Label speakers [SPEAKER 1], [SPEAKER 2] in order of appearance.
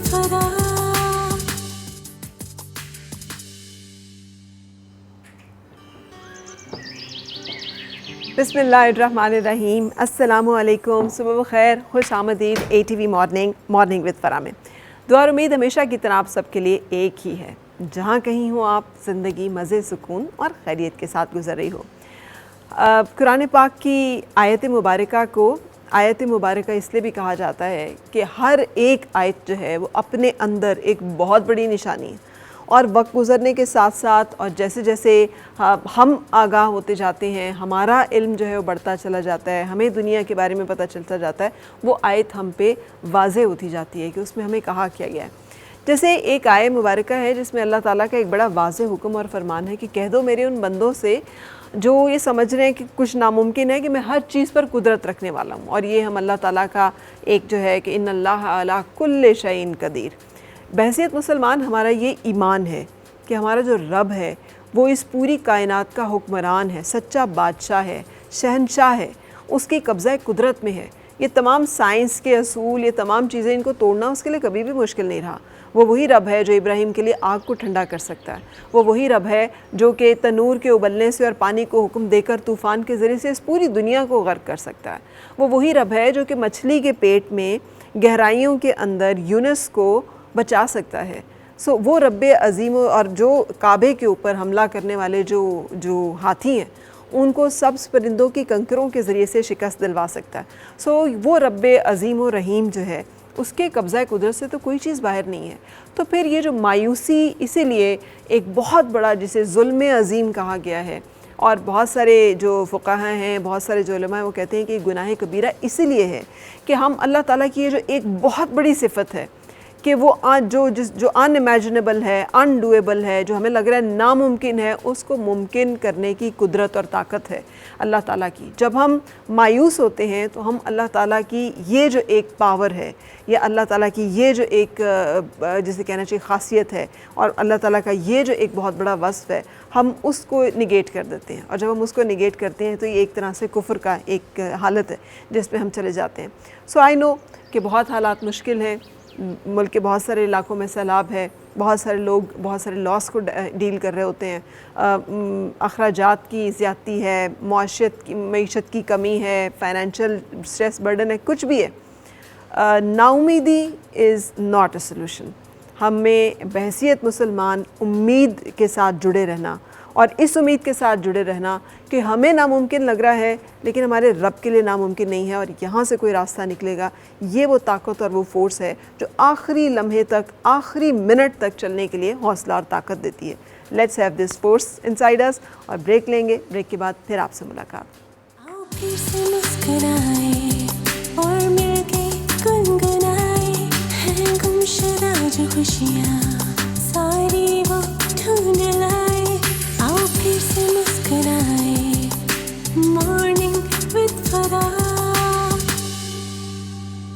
[SPEAKER 1] Farah.
[SPEAKER 2] बिस्मिल्लाहिर्रहमानिर्रहीम, अस्सलामु अलैकुम, सुबह बखैर, खुश आमदीद ATV मॉर्निंग विद फराह में। दुआ और उम्मीद हमेशा की तरह आप सबके लिए एक ही है। जहाँ कहीं हो आप, ज़िंदगी मज़े, सुकून और खैरियत के साथ गुजर रही हो। कुरान पाक की आयत मुबारका को आयत मुबारका इसलिए भी कहा जाता है कि हर एक आयत जो है वो अपने अंदर एक बहुत बड़ी निशानी है, और वक्त गुज़रने के साथ साथ और जैसे जैसे हम आगाह होते जाते हैं, हमारा इल्म जो है वो बढ़ता चला जाता है, हमें दुनिया के बारे में पता चलता जाता है, वो आयत हम पे वाज़े होती जाती है कि उसमें हमें कहा किया गया है। जैसे एक आयत मुबारका है जिसमें अल्लाह ताला का एक बड़ा वाज़े हुक्म और फरमान है कि कह दो मेरे उन बंदों से जो ये समझ रहे हैं कि कुछ नामुमकिन है कि मैं हर चीज़ पर कुदरत रखने वाला हूँ। और ये हम अल्लाह ताला का एक जो है कि इन्नल्लाह अला कुल्लि शैइन कदीर। बहसियत मुसलमान हमारा ये ईमान है कि हमारा जो रब है वो इस पूरी कायनात का हुक्मरान है, सच्चा बादशाह है, शहनशाह है, उसकी कब्ज़ा कुदरत में है। ये तमाम साइंस के असूल, ये तमाम चीज़ें, इनको तोड़ना उसके लिए कभी भी मुश्किल नहीं रहा। वो वही रब है जो इब्राहीम के लिए आग को ठंडा कर सकता है। वो वही रब है जो कि तनूर के उबलने से और पानी को हुक्म देकर तूफ़ान के ज़रिए से इस पूरी दुनिया को गर्क कर सकता है। वो वही रब है जो कि मछली के पेट में गहराइयों के अंदर यूनुस को बचा सकता है। सो वो रब अज़ीम, और जो काबे के ऊपर हमला करने वाले जो हाथी हैं उनको सब्ज़ परिंदों की कंकरों के ज़रिए से शिकस्त दिलवा सकता है। सो वो रब अज़ीम और रहीम जो है उसके कब्ज़ा कुदरत से तो कोई चीज़ बाहर नहीं है। तो फिर ये जो मायूसी, इसीलिए एक बहुत बड़ा जिसे ज़ुल्म अज़ीम कहा गया है, और बहुत सारे जो फ़ुक़हा हैं, बहुत सारे जो उलमा हैं, वो कहते हैं कि गुनाह कबीरा इसीलिए है कि हम अल्लाह ताला की ये जो एक बहुत बड़ी सिफ़त है कि वो जो अनइमेजिनेबल है, अनडूएबल है, जो हमें लग रहा है नामुमकिन है, उसको मुमकिन करने की कुदरत और ताकत है अल्लाह ताला की। जब हम मायूस होते हैं तो हम अल्लाह ताला की ये जो एक पावर है, या अल्लाह ताला की ये जो एक जिसे कहना चाहिए ख़ासियत है, और अल्लाह ताला का ये जो एक बहुत बड़ा वस्फ़ है, हम उसको निगेट कर देते हैं। और जब हम उसको निगेट करते हैं तो ये एक तरह से कुफ्र का एक हालत है जिस पे हम चले जाते हैं। सो आई नो कि बहुत हालात मुश्किल हैं, मुल्क के बहुत सारे इलाकों में सैलाब है, बहुत सारे लोग बहुत सारे लॉस को डील कर रहे होते हैं, अखराजात की ज़्यादती है, मईशत की कमी है, फाइनेंशियल स्ट्रेस बर्डन है, कुछ भी है। नाउमीदी इज़ नॉट अ सलूशन। हमें बहसियत मुसलमान उम्मीद के साथ जुड़े रहना, और इस उम्मीद के साथ जुड़े रहना कि हमें नामुमकिन लग रहा है लेकिन हमारे रब के लिए नामुमकिन नहीं है, और यहाँ से कोई रास्ता निकलेगा। ये वो ताकत और वो फोर्स है जो आखिरी लम्हे तक, आखिरी मिनट तक चलने के लिए हौसला और ताकत देती है। Let's have this force inside us. और ब्रेक लेंगे, ब्रेक के बाद फिर आपसे मुलाकात।
[SPEAKER 1] आओ फिर से मुस्कुराए और मिलके गुनगुनाए, हैं गुमशुदा जो खुशियाँ सारी वो ढूंढ लाए। आओ फिर से मुस्कुराए, मॉर्निंग विद फराह।